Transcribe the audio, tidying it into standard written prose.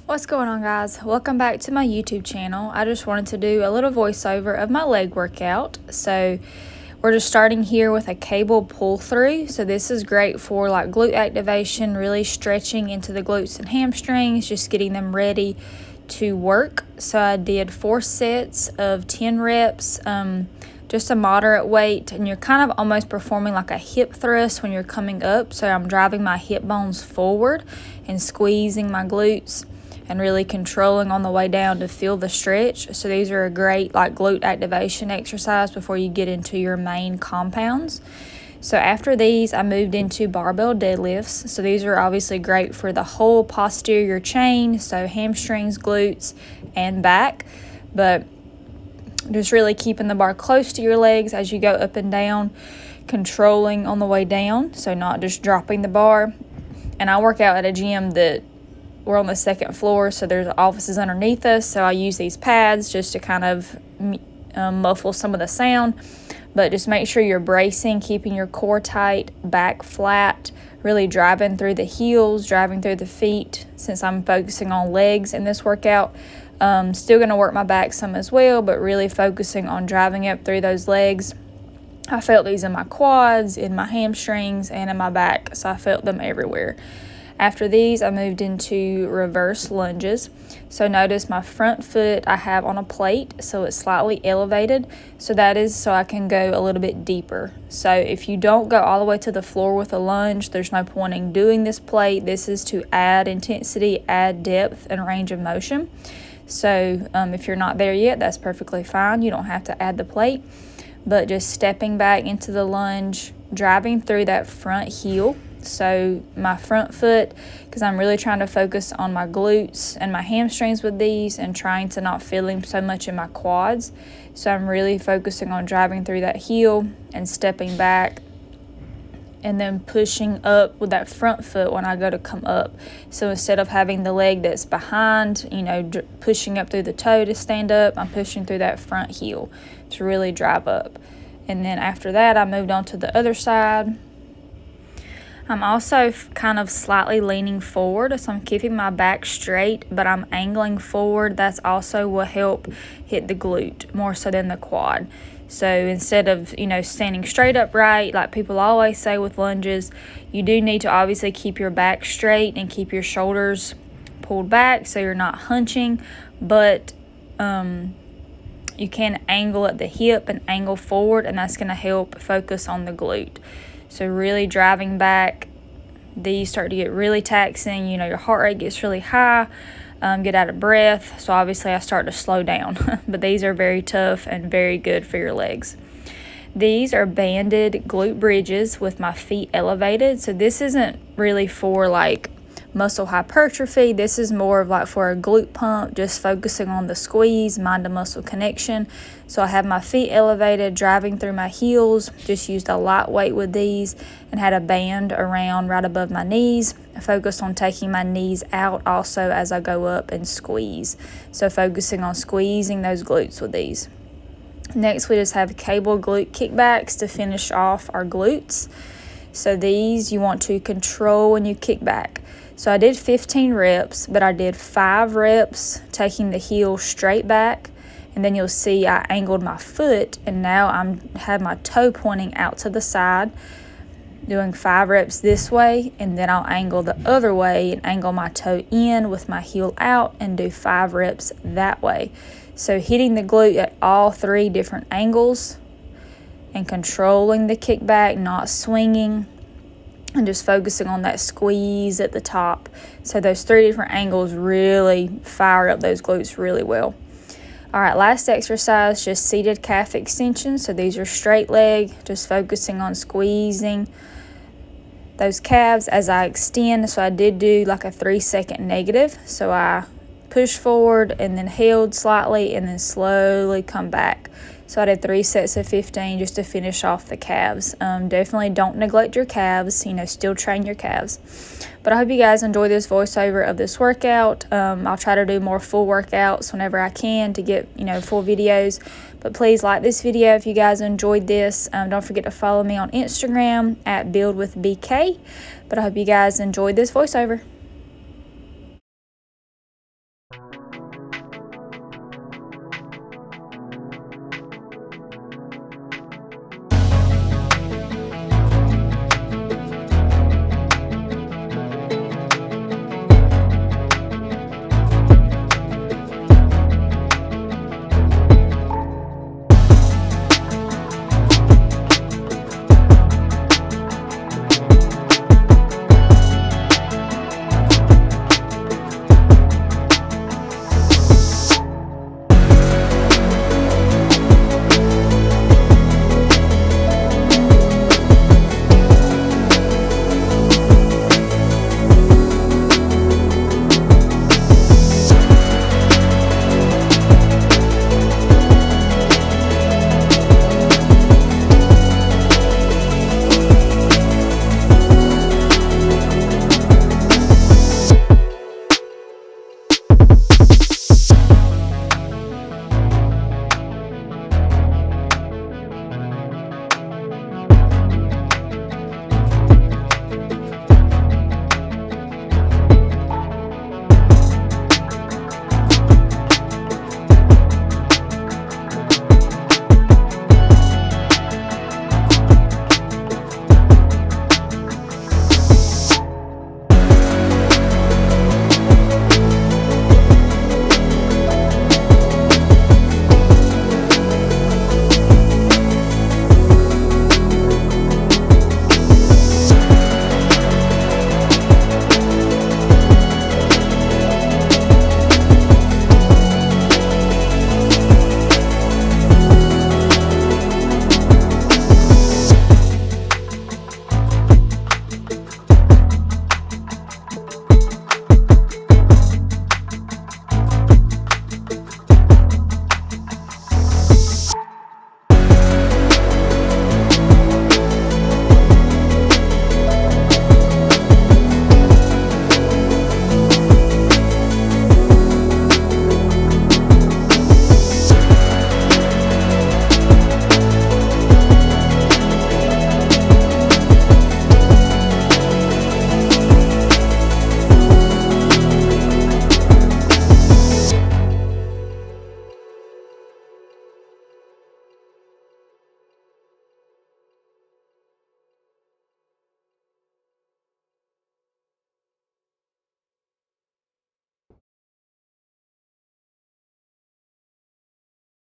What's going on, guys? Welcome back to my YouTube channel. I just wanted to do a little voiceover of my leg workout. So we're just starting here with a cable pull through. So this is great for like glute activation, really stretching into the glutes and hamstrings, just getting them ready to work. So I did 4 sets of 10 reps, just a moderate weight, and you're kind of almost performing like a hip thrust when you're coming up. So I'm driving my hip bones forward and squeezing my glutes and really controlling on the way down to feel the stretch. So these are a great like glute activation exercise before you get into your main compounds. So after these, I moved into barbell deadlifts. So these are obviously great for the whole posterior chain, so hamstrings, glutes, and back. But just really keeping the bar close to your legs as you go up and down, controlling on the way down, so not just dropping the bar. And I work out at a gym that we're on the 2nd floor, so there's offices underneath us, so I use these pads just to kind of muffle some of the sound. But just make sure you're bracing, keeping your core tight, back flat, really driving through the heels, driving through the feet, since I'm focusing on legs in this workout. Still going to work my back some as well, but really focusing on driving up through those legs. I felt these in my quads, in my hamstrings, and in my back, so I felt them everywhere. After these, I moved into reverse lunges. So notice my front foot I have on a plate, so it's slightly elevated. So that is so I can go a little bit deeper. So if you don't go all the way to the floor with a lunge, there's no point in doing this plate. This is to add intensity, add depth, and range of motion. So if you're not there yet, that's perfectly fine. You don't have to add the plate. But just stepping back into the lunge, driving through that front heel. So my front foot, because I'm really trying to focus on my glutes and my hamstrings with these and trying to not feel them so much in my quads. So I'm really focusing on driving through that heel and stepping back and then pushing up with that front foot when I go to come up. So instead of having the leg that's behind, pushing up through the toe to stand up, I'm pushing through that front heel to really drive up. And then after that, I moved on to the other side. I'm also kind of slightly leaning forward, so I'm keeping my back straight, but I'm angling forward. That's also will help hit the glute more so than the quad. So instead of, standing straight upright, like people always say with lunges, you do need to obviously keep your back straight and keep your shoulders pulled back so you're not hunching, but you can angle at the hip and angle forward, and that's going to help focus on the glute. So really driving back, these start to get really taxing. Your heart rate gets really high, get out of breath. So obviously I start to slow down. But these are very tough and very good for your legs. These are banded glute bridges with my feet elevated. So this isn't really for like muscle hypertrophy. This is more of like for a glute pump, just focusing on the squeeze, mind to muscle connection. So I have my feet elevated, driving through my heels, just used a light weight with these and had a band around right above my knees. I focused on taking my knees out also as I go up and squeeze. So focusing on squeezing those glutes with these. Next, we just have cable glute kickbacks to finish off our glutes. So these you want to control when you kick back. So I did 15 reps, but I did 5 reps taking the heel straight back. And then you'll see I angled my foot, and now I have my toe pointing out to the side, doing 5 reps this way, and then I'll angle the other way and angle my toe in with my heel out and do 5 reps that way. So hitting the glute at all 3 different angles and controlling the kickback, not swinging, and just focusing on that squeeze at the top. So those 3 different angles really fire up those glutes really well. All right, last exercise, just seated calf extensions. So these are straight leg, just focusing on squeezing those calves as I extend. So I did do like a 3-second negative. So I pushed forward and then held slightly and then slowly come back. So I did 3 sets of 15 just to finish off the calves. Definitely don't neglect your calves, still train your calves. But I hope you guys enjoy this voiceover of this workout. I'll try to do more full workouts whenever I can to get, full videos. But please like this video if you guys enjoyed this. Don't forget to follow me on Instagram at buildwithbk. But I hope you guys enjoyed this voiceover.